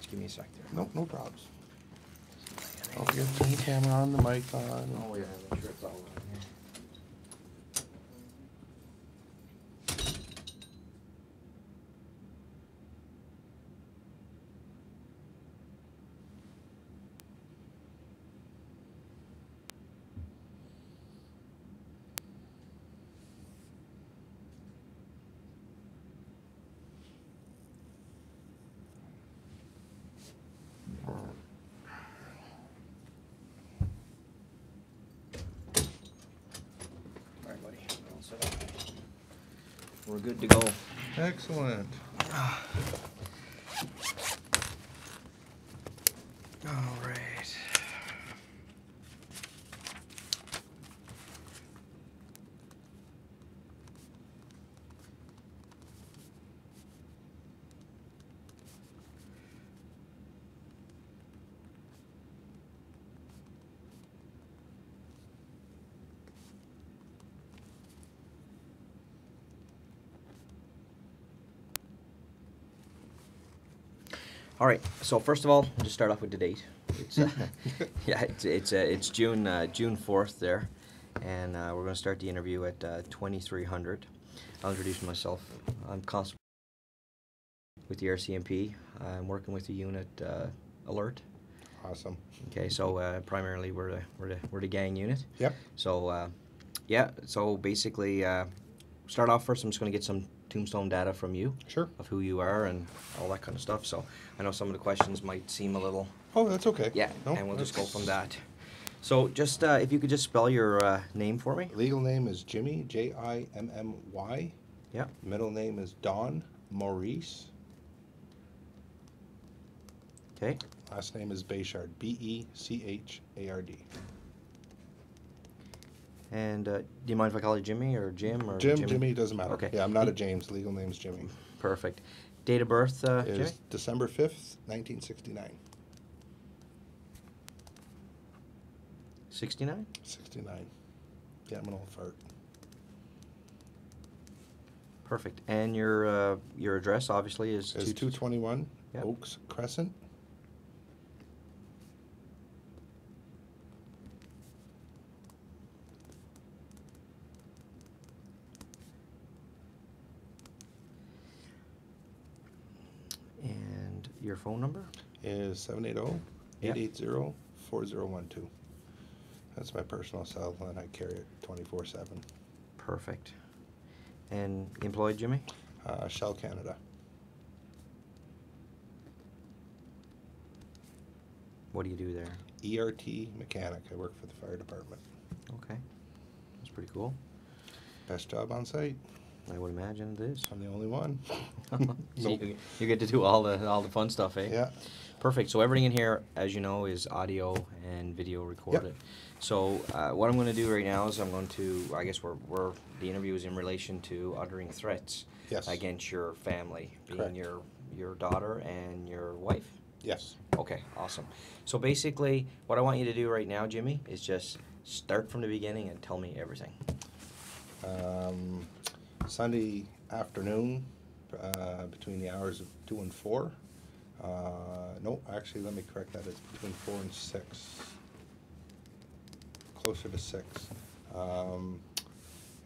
give me a sec there. Nope, no problems. Don't forget to turn the camera on, the mic on. Oh yeah, make sure it's all on here. Alright, buddy. All set up. We're good to go. Excellent. All right. All right. So first of all, we'll just start off with the date. It's yeah, it's June 4th there, and we're going to start the interview at 2300. I'll introduce myself. I'm Constable with the RCMP. I'm working with the unit Alert. Awesome. Okay, so primarily we're the gang unit. Yep. So yeah, so basically start off first. I'm just going to get some tombstone data from you. Sure. Of who you are and all that kind of stuff. So I know some of the questions might seem a little. Oh, that's okay. Yeah, no, and we'll just go from that. So just if you could just spell your name for me. Legal name is Jimmy, Jimmy. Yeah. Middle name is Don Maurice. Okay. Last name is Bechard, Bechard. And do you mind if I call you Jimmy or Jim or Jimmy doesn't matter. Okay. Yeah, I'm not a James. Legal name's Jimmy. Perfect. Date of birth, Is Jimmy? December 5th, 1969. 69? 69. Yeah, I'm an old fart. Perfect. And your address obviously is It's 221 Yep. Oaks Crescent. And your phone number? Is 780-880-4012. That's my personal cell, and I carry it 24/7. Perfect. And employed, Jimmy? Shell Canada. What do you do there? ERT mechanic. I work for the fire department. Okay. That's pretty cool. Best job on site. I would imagine it is. I'm the only one. So Nope. you get to do all the fun stuff, eh? Yeah. Perfect. So everything in here, as you know, is audio and video recorded. So what I'm going to do right now is I'm going to, I guess the interview is in relation to uttering threats Yes. against your family, being Correct. your daughter and your wife. Yes. Okay, awesome. So basically, what I want you to do right now, Jimmy, is just start from the beginning and tell me everything. Sunday afternoon, between the hours of 2 and 4. No, actually, let me correct that. It's between 4 and 6. Closer to 6.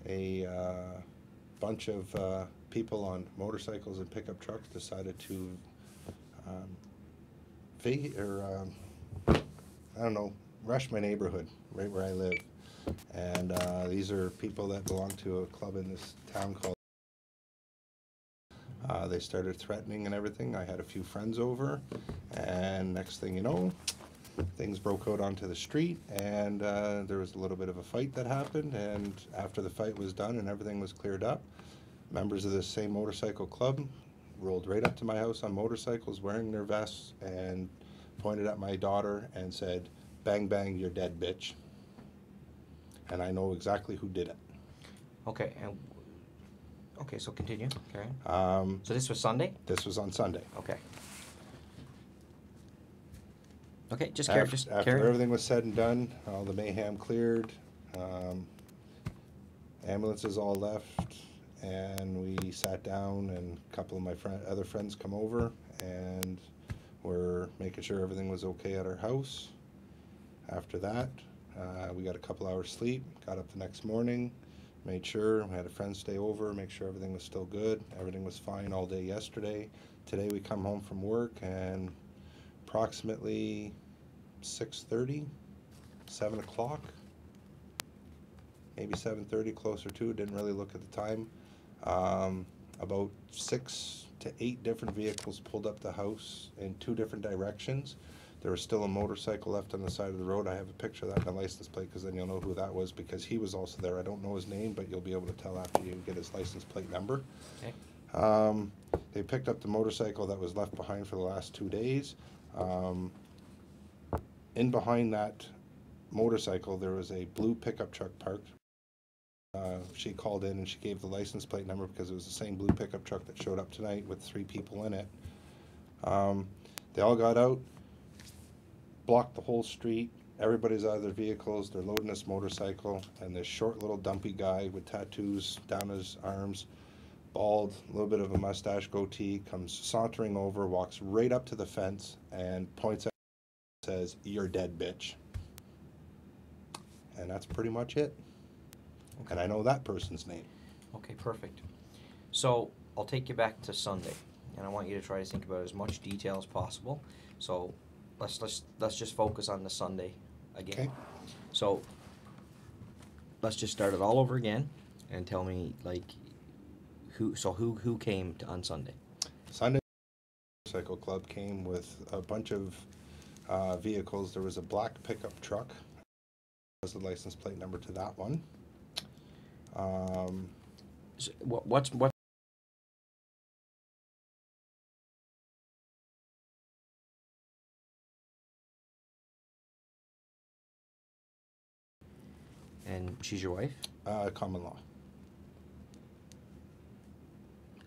A bunch of people on motorcycles and pickup trucks decided to rush my neighborhood right where I live. And these are people that belong to a club in this town called. They started threatening and everything. I had a few friends over, and next thing you know, things broke out onto the street, and there was a little bit of a fight that happened. And after the fight was done and everything was cleared up, members of this same motorcycle club rolled right up to my house on motorcycles wearing their vests and pointed at my daughter and said, "Bang, bang, you're dead, bitch." And I know exactly who did it. Okay. Okay, so continue. Okay. So this was Sunday? This was on Sunday. Okay. Okay, just After carry. everything was said and done, all the mayhem cleared, ambulances all left, and we sat down, and a couple of my other friends come over, and we're making sure everything was okay at our house. After that, we got a couple hours sleep, got up the next morning, made sure, we had a friend stay over, make sure everything was still good. Everything was fine all day yesterday. Today we come home from work and approximately 6:30, 7 o'clock, maybe 7:30, closer to, didn't really look at the time. About 6 to 8 different vehicles pulled up the house in 2 different directions. There was still a motorcycle left on the side of the road. I have a picture of that and a license plate, because then you'll know who that was, because he was also there. I don't know his name, but you'll be able to tell after you get his license plate number. Okay. They picked up the motorcycle that was left behind for the last 2 days. In behind that motorcycle, there was a blue pickup truck parked. She called in and she gave the license plate number, because it was the same blue pickup truck that showed up tonight with 3 people in it. They all got out, blocked the whole street. Everybody's out of their vehicles. They're loading this motorcycle, and this short little dumpy guy with tattoos down his arms, bald, a little bit of a mustache, goatee, comes sauntering over, walks right up to the fence and points at and says, "You're dead, bitch." And that's pretty much it. Okay. And I know that person's name. Okay, perfect. So I'll take you back to Sunday, and I want you to try to think about as much detail as possible. So let's just focus on the Sunday again. Okay. So let's just start it all over again, and tell me, like, who came on Sunday? Sunday Motorcycle Club came with a bunch of vehicles. There was a black pickup truck. That was the license plate number to that one. So what's and she's your wife? Common law.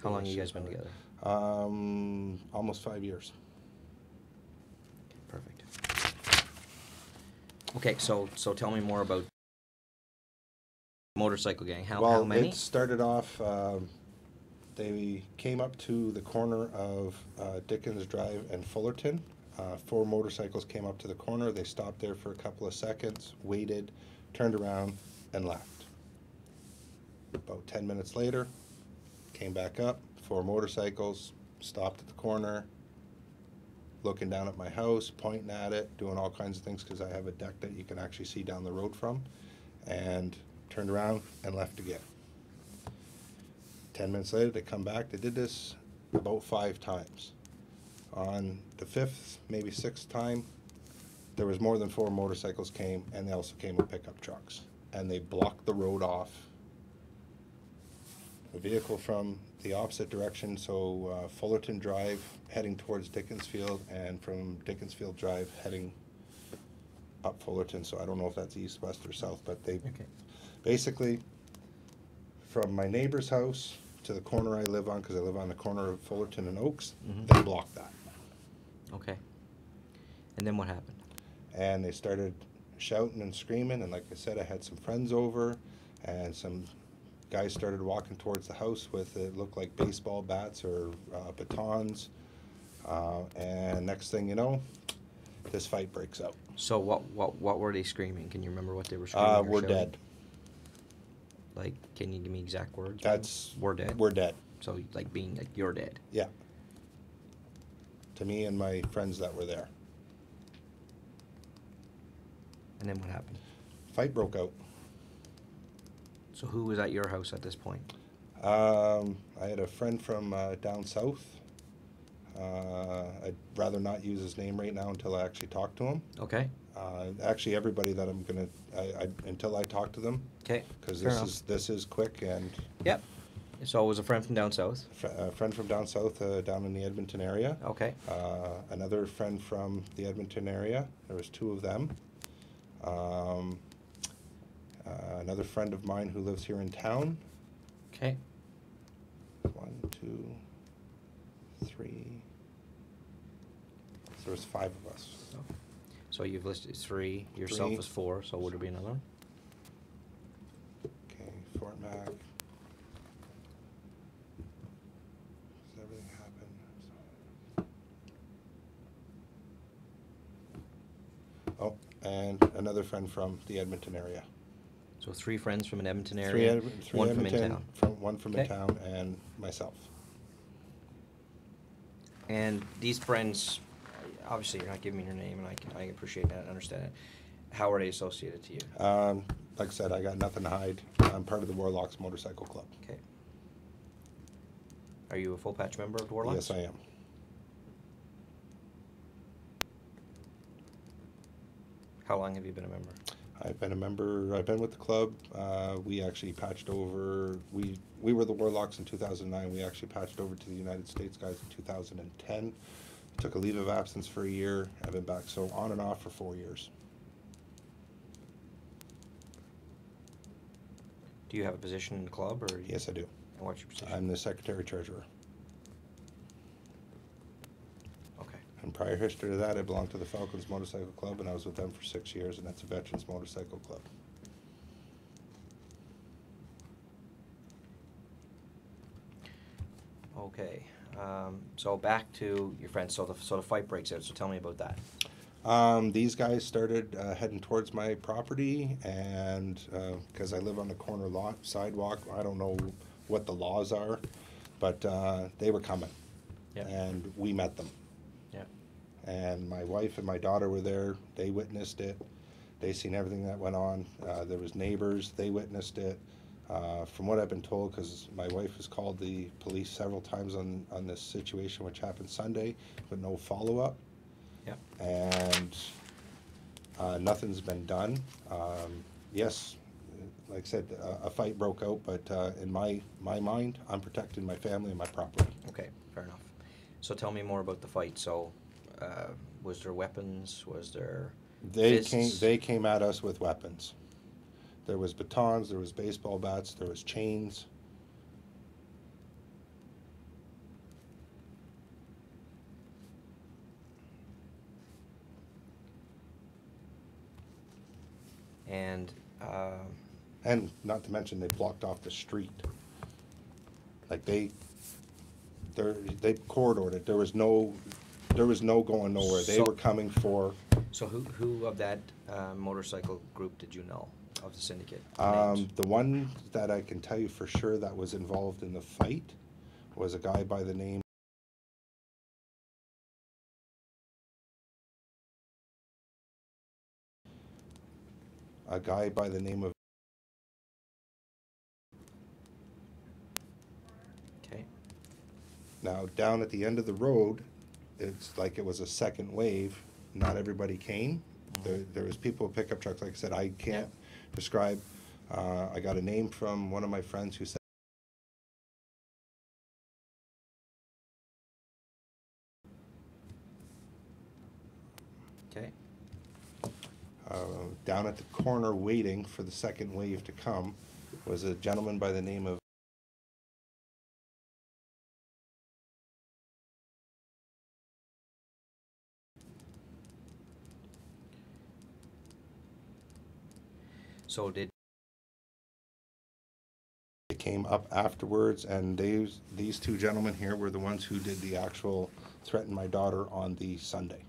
How long have you guys been together? Almost 5 years. Perfect. Okay, so tell me more about motorcycle gang. How many? It started off, they came up to the corner of Dickens Drive and Fullerton. 4 motorcycles came up to the corner. They stopped there for a couple of seconds, waited, turned around, and left. About 10 minutes later, came back up, 4 motorcycles, stopped at the corner, looking down at my house, pointing at it, doing all kinds of things, because I have a deck that you can actually see down the road from, and turned around and left again. 10 minutes later, they come back. They did this about 5 times. On the 5th, maybe 6th time, there was more than 4 motorcycles came, and they also came with pickup trucks. And they blocked the road off. A vehicle from the opposite direction, so Fullerton Drive heading towards Dickensfield, and from Dickensfield Drive heading up Fullerton. So I don't know if that's east, west, or south, but they basically, from my neighbor's house to the corner I live on, because I live on the corner of Fullerton and Oaks, they blocked that. Okay. And then what happened? And they started shouting and screaming, and like I said, I had some friends over, and some guys started walking towards the house with, it looked like baseball bats or batons, and next thing you know, this fight breaks out. So what were they screaming? Can you remember what they were screaming? We're dead. Like, can you give me exact words? That's, we're dead. We're dead. So like being like, you're dead. Yeah. To me and my friends that were there. And then what happened? Fight broke out. So who was at your house at this point? I had a friend from down south. I'd rather not use his name right now until I actually talk to him. Okay. Actually, everybody that I'm gonna, until I talk to them. Okay. Because this is quick and. Yep. So it was a friend from down south. A friend from down south, down in the Edmonton area. Okay. Another friend from the Edmonton area. There was 2 of them. Another friend of mine who lives here in town. Okay. 1, 2, 3. So there's 5 of us. Okay. So you've listed 3. Yourself 3. is 4. So would there be another one? Okay, Fort Mac. Does everything happen? Oh, and another friend from the Edmonton area. So 3 friends from an Edmonton area, Three one Edmonton, from in town. one from Okay. in town, and myself. And these friends, obviously you're not giving me your name, and I appreciate that and understand it. How are they associated to you? Like I said, I got nothing to hide. I'm part of the Warlocks Motorcycle Club. Okay. Are you a full patch member of the Warlocks? Yes, I am. How long have you been a member? I've been a member. I've been with the club. We actually patched over. We were the Warlocks in 2009. We actually patched over to the United States guys in 2010. Took a leave of absence for a year. I've been back, so on and off for 4 years. Do you have a position in the club, or? Yes, I do. And what's your position? I'm the secretary-treasurer. Okay. And prior history to that, I belonged to the Falcons Motorcycle Club, and I was with them for 6 years, and that's a veterans motorcycle club. Okay. So back to your friends. So the fight breaks out. So tell me about that. These guys started heading towards my property, and because I live on the corner lot sidewalk, I don't know what the laws are, but they were coming, Yeah. and we met them. Yeah. And my wife and my daughter were there. They witnessed it. They seen everything that went on. There was neighbors. They witnessed it. From what I've been told, because my wife has called the police several times on this situation, which happened Sunday, but no follow-up. Yeah. And nothing's been done. Yes, like I said, a fight broke out, but in my mind, I'm protecting my family and my property. Okay. Fair enough. So tell me more about the fight. So, was there weapons? Was there? They came at us with weapons. There was batons, there was baseball bats, there was chains. And not to mention they blocked off the street. Like they corridored it. There was no going nowhere. They were coming for. So who of that motorcycle group did you know of the syndicate? The one that I can tell you for sure that was involved in the fight was a guy by the name. A guy by the name of. Okay. Now down at the end of the road, it's like it was a second wave. Not everybody came. There was people with pickup trucks. Like I said, I can't describe. I got a name from one of my friends who said. Okay. Down at the corner waiting for the second wave to come was a gentleman by the name of. So did. They came up afterwards, and these two gentlemen here were the ones who did the actual threaten my daughter on the Sunday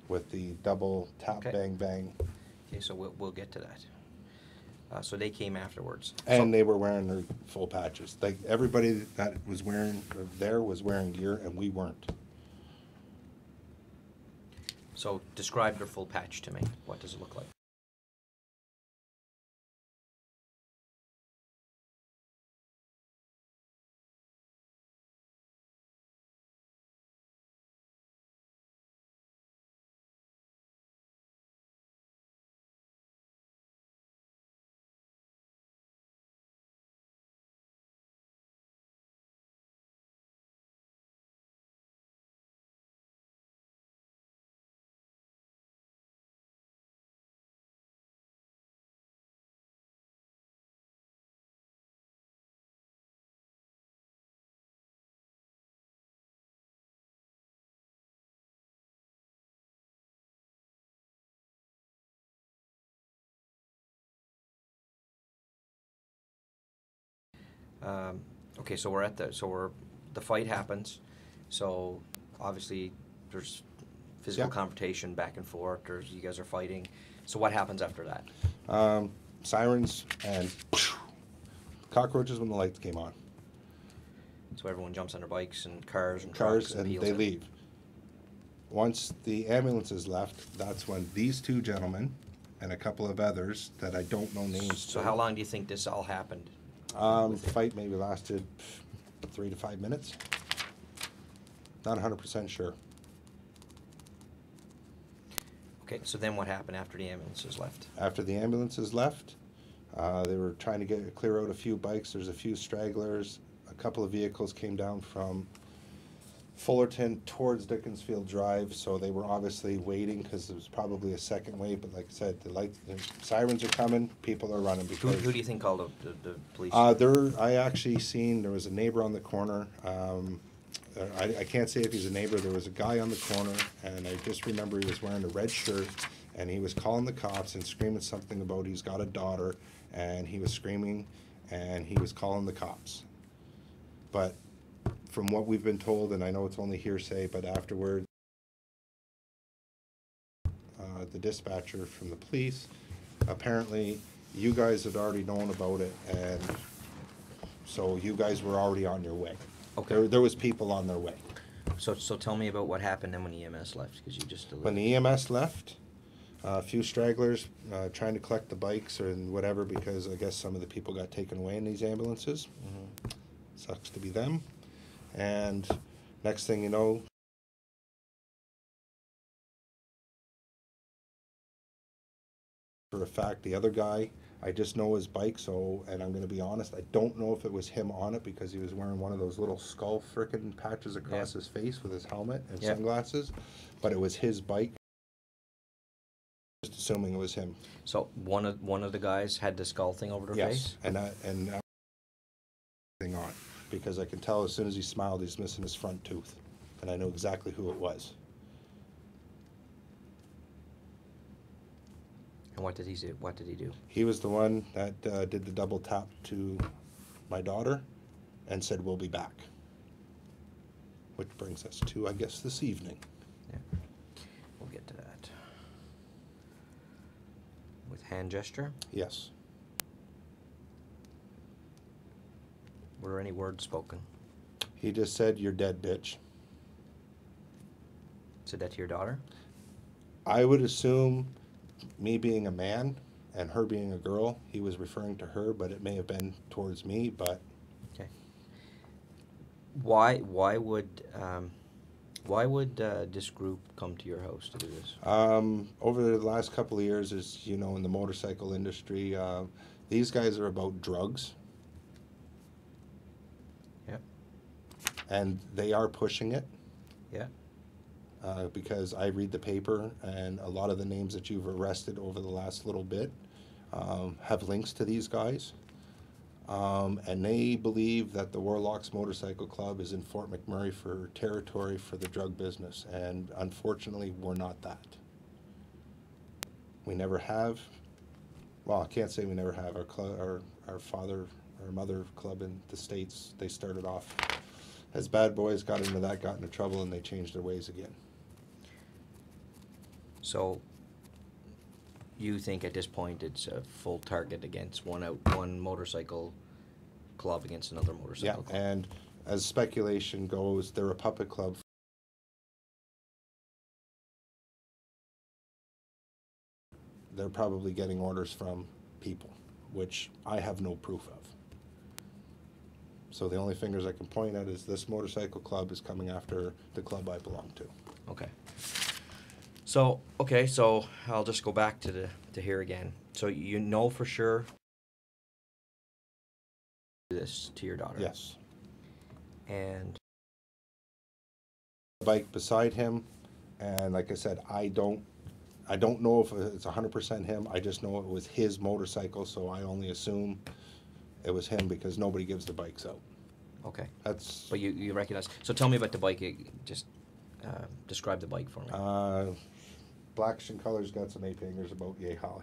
with the double tap bang bang. Okay, so we'll get to that. So they came afterwards. And they were wearing their full patches. Like everybody that was wearing there was wearing gear, and we weren't. So describe their full patch to me. What does it look like? Okay, so we're the fight happens. So obviously there's physical Yeah. confrontation back and forth, or you guys are fighting. So what happens after that? Sirens and cockroaches when the lights came on. So everyone jumps on their bikes and cars and Cars, trucks and and peels they in. leave. Once the ambulances left, that's when these two gentlemen and a couple of others that I don't know names So to. how long do you think this all happened? Fight maybe lasted 3 to 5 minutes. Not 100% sure. Okay, so then what happened after the ambulances left? After the ambulances left, they were trying to clear out a few bikes. There's a few stragglers. A couple of vehicles came down from Fullerton towards Dickensfield Drive, so they were obviously waiting because there was probably a second wave. But like I said, the sirens are coming, people are running. Because Who do you think called the police? I actually seen there was a neighbor on the corner. I can't say if he's a neighbor. There was a guy on the corner, and I just remember he was wearing a red shirt, and he was calling the cops and screaming something about he's got a daughter, and he was screaming, and he was calling the cops. But from what we've been told, and I know it's only hearsay, but afterward, the dispatcher from the police, apparently you guys had already known about it, and so you guys were already on your way. Okay. There was people on their way. So tell me about what happened then when the EMS left, because you just When the EMS left, a few stragglers trying to collect the bikes or whatever, because I guess some of the people got taken away in these ambulances. Mhm. Sucks to be them. And next thing you know, for a fact, the other guy, I just know his bike, so, and I'm going to be honest, I don't know if it was him on it because he was wearing one of those little skull frickin' patches across his face with his helmet and sunglasses, but it was his bike. Just assuming it was him. So one of the guys had the skull thing over their face? Yes, and thing on, because I can tell as soon as he smiled, he's missing his front tooth, and I know exactly who it was. And what did he do? What did he do? He was the one that did the double tap to my daughter and said, "We'll be back." Which brings us to, I guess, this evening. Yeah. We'll get to that. With hand gesture? Yes. Were there any words spoken? He just said, "You're dead, bitch." Said that to your daughter? I would assume, me being a man and her being a girl, he was referring to her, but it may have been towards me, but... Okay. Why would this group come to your house to do this? Over the last couple of years, as you know, in the motorcycle industry, these guys are about drugs. Yeah. And they are pushing it. Yeah. Because I read the paper, and a lot of the names that you've arrested over the last little bit have links to these guys. And they believe that the Warlocks Motorcycle Club is in Fort McMurray for territory for the drug business, and unfortunately, we're not that. We never have. Well, I can't say we never have. Our mother club in the States, they started off as bad boys, got into trouble, and they changed their ways again. So you think at this point it's a full target against one motorcycle club against another motorcycle club? And as speculation goes, they're a puppet club. They're probably getting orders from people, which I have no proof of. So the only fingers I can point at is this motorcycle club is coming after the club I belong to. Okay. So I'll just go back to here again. So you know for sure this to your daughter? Yes. And the bike beside him, and like I said, I don't know if it's 100% him. I just know it was his motorcycle, so I only assume it was him because nobody gives the bikes out. okay. That's. But you recognize. So tell me about the bike. Just describe the bike for me. Blackish in colors, got some 8 fingers, about yay high.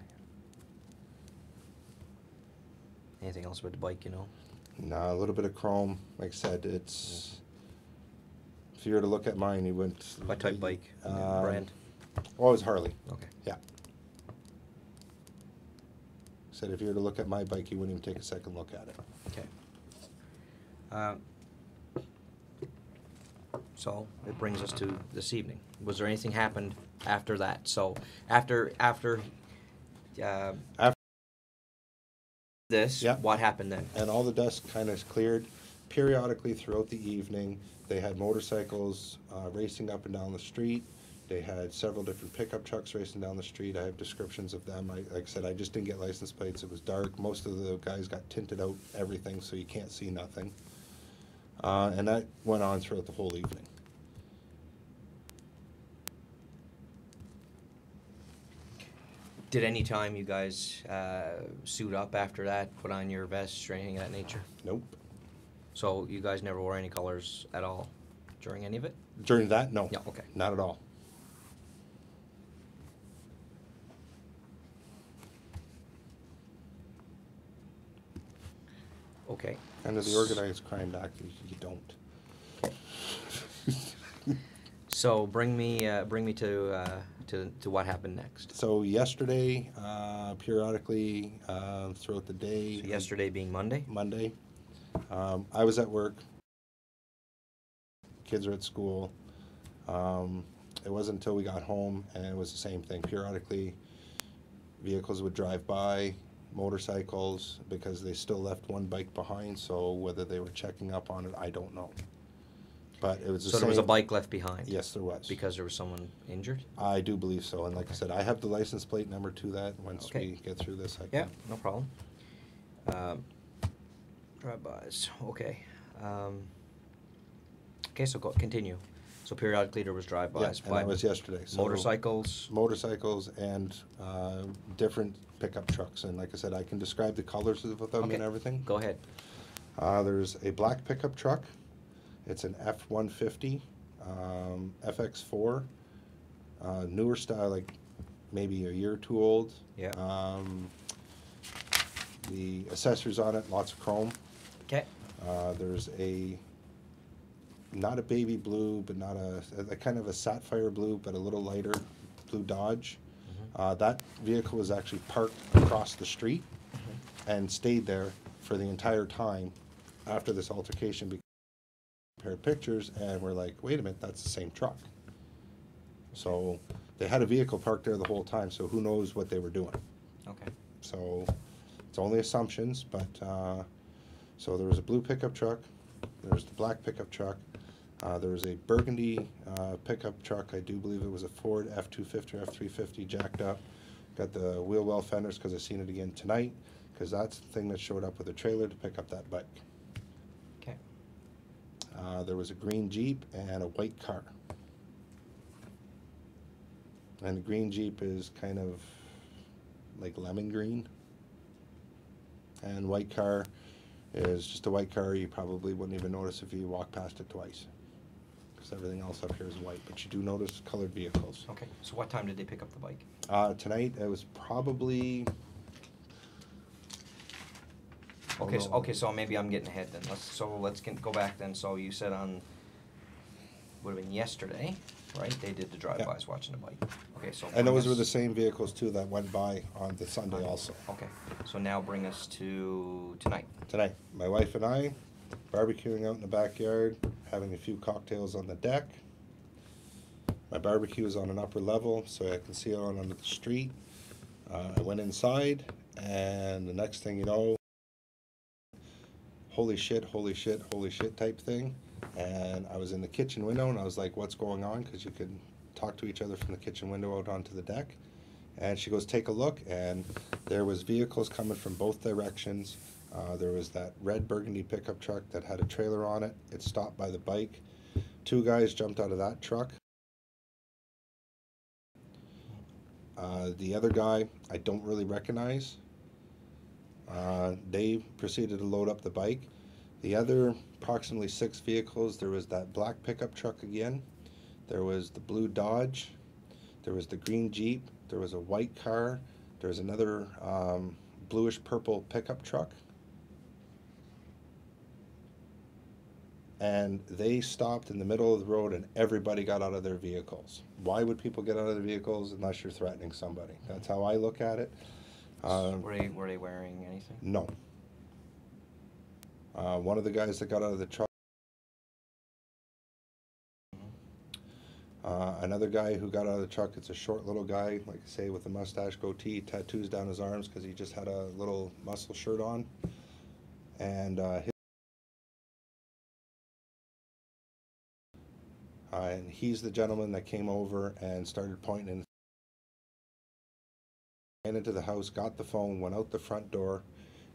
Anything else about the bike, you know? No, a little bit of chrome. Like I said, it's If you were to look at mine, you wouldn't. What type bike? Brand? Oh, it was Harley. Okay. Yeah. Said if you were to look at my bike, you wouldn't even take a second look at it. Okay. So it brings us to this evening. Was there anything happened after that? So after this, Yep. what happened then? And all the dust kind of cleared. Periodically throughout the evening, they had motorcycles racing up and down the street. They had several different pickup trucks racing down the street. I have descriptions of them. Like I said, I just didn't get license plates. It was dark. Most of the guys got tinted out everything, so you can't see nothing. And that went on throughout the whole evening. Did any time you guys suit up after that, put on your vests or anything of that nature? Nope. So you guys never wore any colors at all during any of it? During that, no. Yeah, okay. Not at all. Okay. Under the Organized Crime Act, you don't. So bring me to what happened next. So yesterday, periodically throughout the day. So yesterday being Monday? Monday. I was at work. Kids were at school. It wasn't until we got home, and it was the same thing. Periodically, vehicles would drive by, motorcycles, because they still left one bike behind, so whether they were checking up on it, I don't know. But it was the So same. there was a bike left behind? Yes, there was. Because there was someone injured? I do believe so, and like I said, I have the license plate number to that. Once we get through this, I can. Yeah, no problem. Drive-bys, okay. Okay, so continue. So periodically there was drive-bys. Yeah, and that was yesterday. So motorcycles? Motorcycles and different pickup trucks. And like I said, I can describe the colors of them and everything. Go ahead. There's a black pickup truck. It's an F-150, FX4, newer style, like maybe a year or two old. Yeah. The accessories on it, lots of chrome. Okay. There's not a baby blue, but not a kind of a sapphire blue, but a little lighter blue Dodge. That vehicle was actually parked across the street and stayed there for the entire time after this altercation. We compared pictures and we're like, wait a minute, that's the same truck. So they had a vehicle parked there the whole time, so who knows what they were doing. Okay. So it's only assumptions, but so there was a blue pickup truck, there's the black pickup truck, there was a burgundy pickup truck. I do believe it was a Ford F-250 or F-350 jacked up. Got the wheel well fenders because I seen it again tonight, because that's the thing that showed up with a trailer to pick up that bike. Okay. There was a green Jeep and a white car. And the green Jeep is kind of like lemon green. And white car is just a white car. You probably wouldn't even notice if you walk past it twice, because everything else up here is white. But you do notice colored vehicles. Okay. So what time did they pick up the bike? Tonight it was probably. Okay. So maybe I'm getting ahead then. Let's go back then. So you said would have been yesterday, right? They did the drive-bys watching the bike. Okay. So. And those were the same vehicles too that went by on the Sunday also. Okay. So now bring us to tonight. Tonight, my wife and I barbecuing out in the backyard, having a few cocktails on the deck. My barbecue is on an upper level, so I can see it on the street. I went inside, and the next thing you know, holy shit, holy shit, holy shit type thing. And I was in the kitchen window, and I was like, what's going on? Because you could talk to each other from the kitchen window out onto the deck. And she goes, take a look, and there was vehicles coming from both directions. There was that red burgundy pickup truck that had a trailer on it. It stopped by the bike. Two guys jumped out of that truck. The other guy, I don't really recognize. They proceeded to load up the bike. The other approximately 6 vehicles, there was that black pickup truck again. There was the blue Dodge. There was the green Jeep. There was a white car. There was another bluish purple pickup truck. And they stopped in the middle of the road and everybody got out of their vehicles. Why would people get out of their vehicles unless you're threatening somebody? That's how I look at it. Were they wearing anything? No. One of the guys that got out of the truck, another guy who got out of the truck, it's a short little guy, like I say, with a mustache, goatee, tattoos down his arms because he just had a little muscle shirt on. And he's the gentleman that came over and started pointing, ran into the house, got the phone, went out the front door,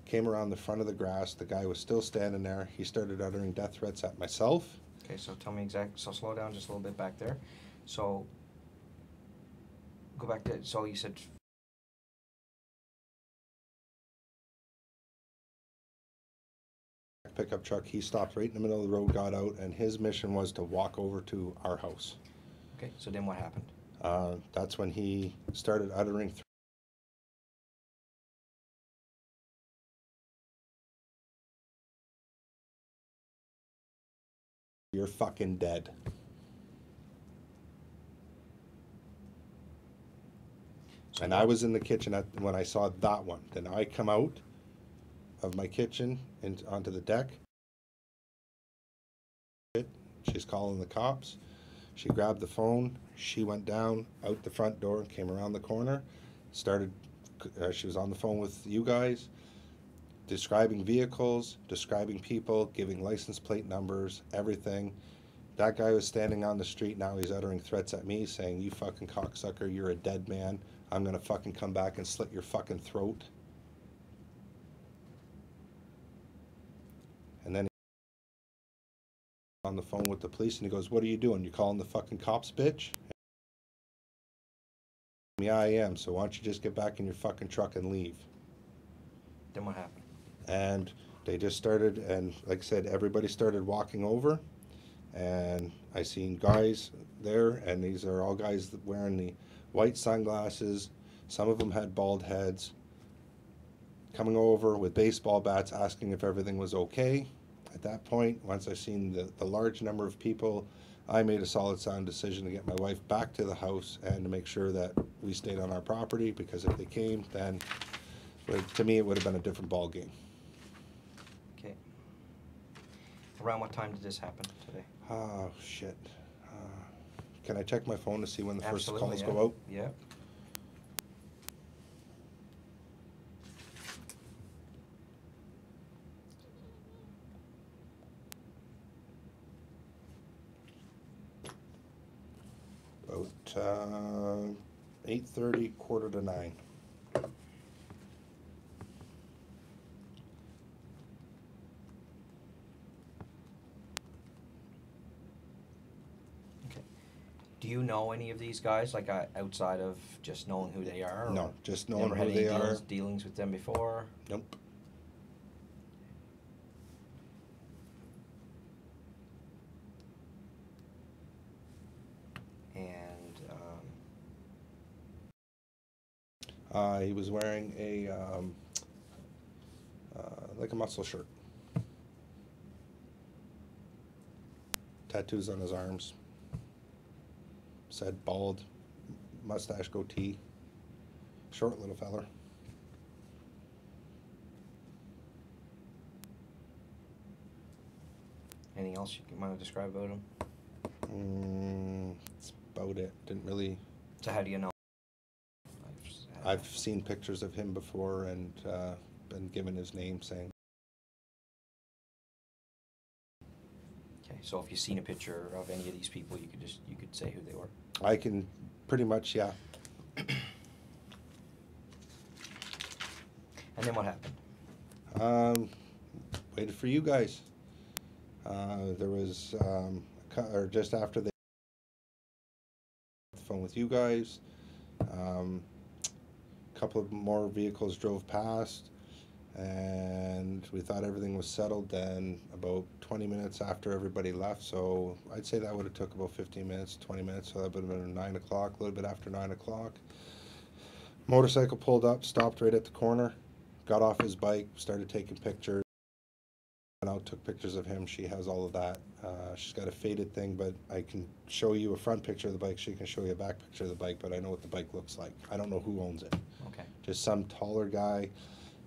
came around the front of the grass. The guy was still standing there. He started uttering death threats at myself. Okay, so tell me so slow down just a little bit back there. So go back to, so you said pickup truck. He stopped right in the middle of the road, got out, and his mission was to walk over to our house. okay, so then what happened? That's when he started uttering "You're fucking dead." So And I was in the kitchen when I saw that one. Then I come out of my kitchen and onto the deck. She's calling the cops. She grabbed the phone. She went down out the front door, came around the corner, she was on the phone with you guys, describing vehicles, describing people, giving license plate numbers, everything. That guy was standing on the street. Now he's uttering threats at me, saying, "You fucking cocksucker, you're a dead man. I'm gonna fucking come back and slit your fucking throat." And then on the phone with the police, and he goes, "What are you doing? You calling the fucking cops, bitch?" "Yeah, I am. So why don't you just get back in your fucking truck and leave?" Then what happened? And they just started, and like I said, everybody started walking over, and I seen guys there, and these are all guys wearing the white sunglasses. Some of them had bald heads, coming over with baseball bats, asking if everything was okay. At that point, once I seen the large number of people, I made a solid sound decision to get my wife back to the house and to make sure that we stayed on our property, because if they came, then to me it would have been a different ball game. Okay. Around what time did this happen today? Oh, shit. Can I check my phone to see when the first Absolutely, calls yeah. go out? Yeah. About 8:30, quarter to 9. Okay. Do you know any of these guys, like outside of just knowing who they are? No, or just you knowing never who had they any are. dealings with them before? Nope. And He was wearing a like a muscle shirt. Tattoos on his arms. Said bald, mustache, goatee. Short little feller. anything else you want to describe about him? That's about it. Didn't really. So how do you know? I've seen pictures of him before and been given his name, saying. Okay, so if you've seen a picture of any of these people, you could say who they were. I can pretty much, yeah. And then what happened? Waited for you guys. There was, or just after the phone with you guys, a couple of more vehicles drove past, and we thought everything was settled. Then about 20 minutes after everybody left, so I'd say that would have took about 15 minutes, 20 minutes, so that would have been 9 o'clock, a little bit after 9 o'clock. Motorcycle pulled up, stopped right at the corner, got off his bike, started taking pictures, went took pictures of him. She has all of that. She's got a faded thing, but I can show you a front picture of the bike. She can show you a back picture of the bike, but I know what the bike looks like. I don't know who owns it. Okay. Just some taller guy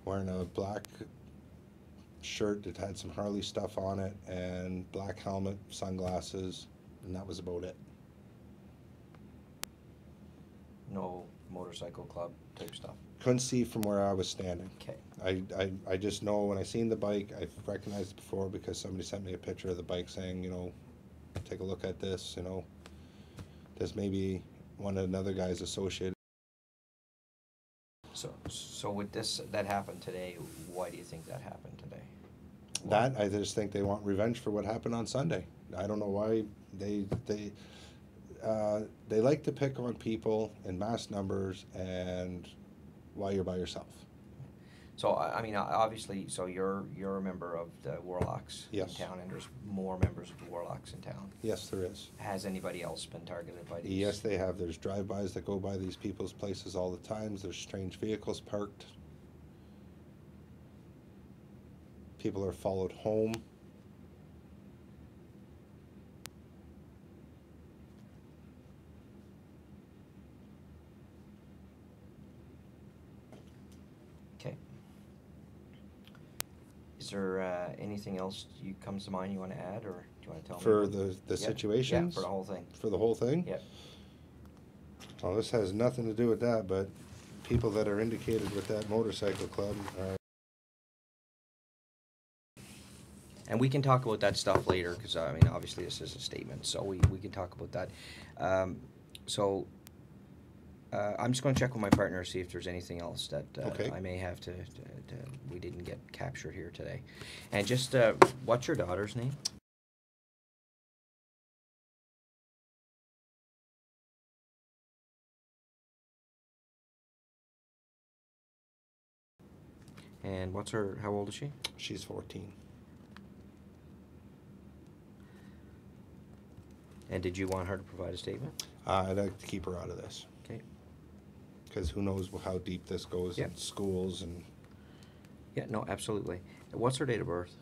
wearing a black shirt that had some Harley stuff on it, and black helmet, sunglasses, and that was about it. No motorcycle club type stuff. Couldn't see from where I was standing. Okay. I just know when I seen the bike, I recognized it before because somebody sent me a picture of the bike saying, you know, take a look at this, you know. There's maybe one of another guy's associated. So with this that happened today, why do you think that happened today? That I just think they want revenge for what happened on Sunday. I don't know why they like to pick on people in mass numbers and while you're by yourself. So I mean, obviously, so you're a member of the Warlocks Yes. in town, and there's more members of the Warlocks in town. Yes, there is. Has anybody else been targeted by these? Yes, they have. There's drive-bys that go by these people's places all the time. There's strange vehicles parked. People are followed home. Okay. Is there anything else you comes to mind you want to add, or do you want to tell For me? the situations? Yeah, for the whole thing. For the whole thing? Yep. Well, this has nothing to do with that, but people that are indicated with that motorcycle club are... And we can talk about that stuff later, because I mean, obviously this is a statement, so we can talk about that. I'm just going to check with my partner, see if there's anything else that Okay. I may have to we didn't get captured here today. And just, what's your daughter's name? And how old is she? She's 14. And did you want her to provide a statement? I'd like to keep her out of this. Okay. Because who knows how deep this goes Yep. in schools and... Yeah, no, absolutely. What's her date of birth?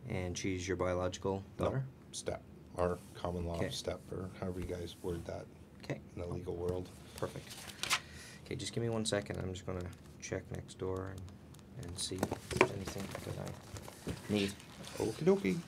And she's your biological daughter? No, step, or common law Okay. step, or however you guys word that Okay. in the legal world. Perfect. Okay, just give me 1 second. I'm just going to check next door and see if there's anything that I need. Okie dokie.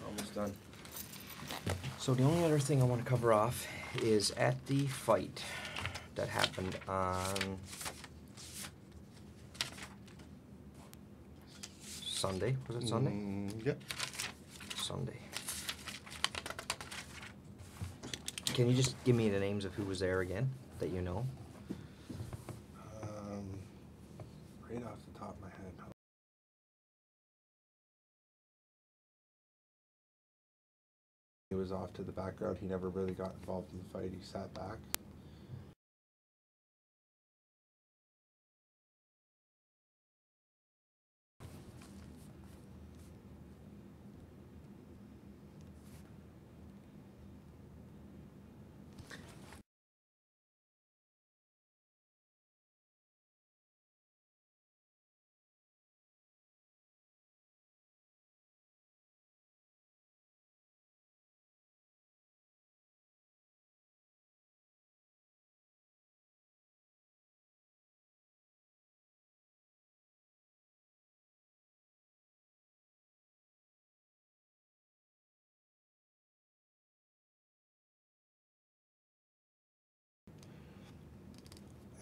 Almost done. So the only other thing I want to cover off is at the fight that happened on Sunday. Was it Sunday? Yep. Sunday. Can you just give me the names of who was there again that you know? Right off the top of my head. off to the background. He never really got involved in the fight. He sat back.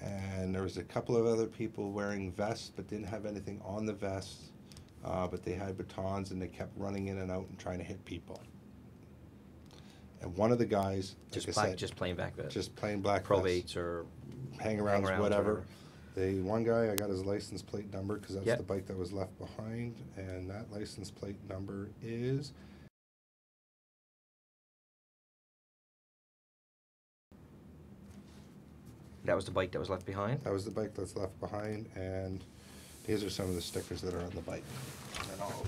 And there was a couple of other people wearing vests but didn't have anything on the vests, but they had batons and they kept running in and out and trying to hit people. And one of the guys, Just like I said, just plain black vests. just plain black Probates vests, or hang-arounds, whatever. The one guy, I got his license plate number because that's the bike that was left behind, and that license plate number is... That was the bike that was left behind? That was the bike that's left behind, and these are some of the stickers that are on the bike. And I'll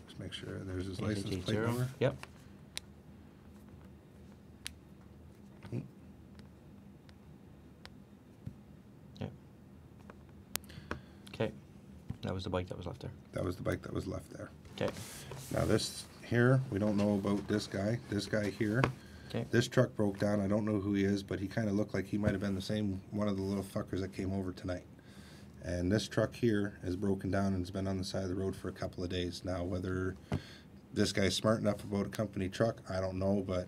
just make sure there's his license plate number. Yep. Yep. Okay. That was the bike that was left there. That was the bike that was left there. Okay. Now this here, we don't know about this guy. This guy here. Okay. This truck broke down. I don't know who he is, but he kind of looked like he might have been the same one of the little fuckers that came over tonight. And this truck here is broken down and has been on the side of the road for a couple of days. Now, whether this guy's smart enough about a company truck, I don't know, but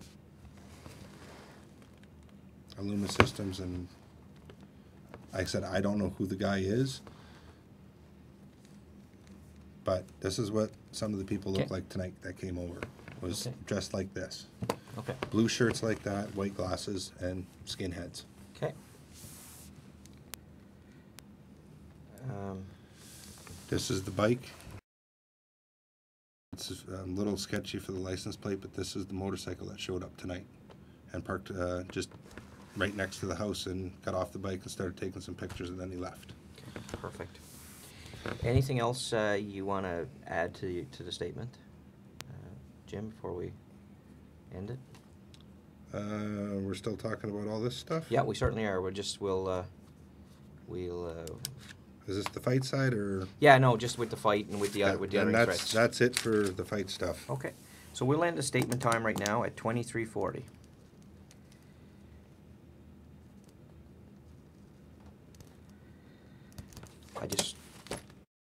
Illuma Systems, and like I said, I don't know who the guy is, but this is what some of the people look like tonight that came over. Was dressed like this. Okay. Blue shirts like that, white glasses, and skinheads. Okay. This is the bike. It's a little sketchy for the license plate, but this is the motorcycle that showed up tonight and parked just right next to the house and got off the bike and started taking some pictures, and then he left. Okay, perfect. Anything else you want to add to the statement, Jim, before we end it? We're still talking about all this stuff? Yeah, we certainly are. We'll Is this the fight side, or? Yeah, no, just with the fight and with the other threats. That's it for the fight stuff. Okay, so we'll end the statement time right now at 23:40. I just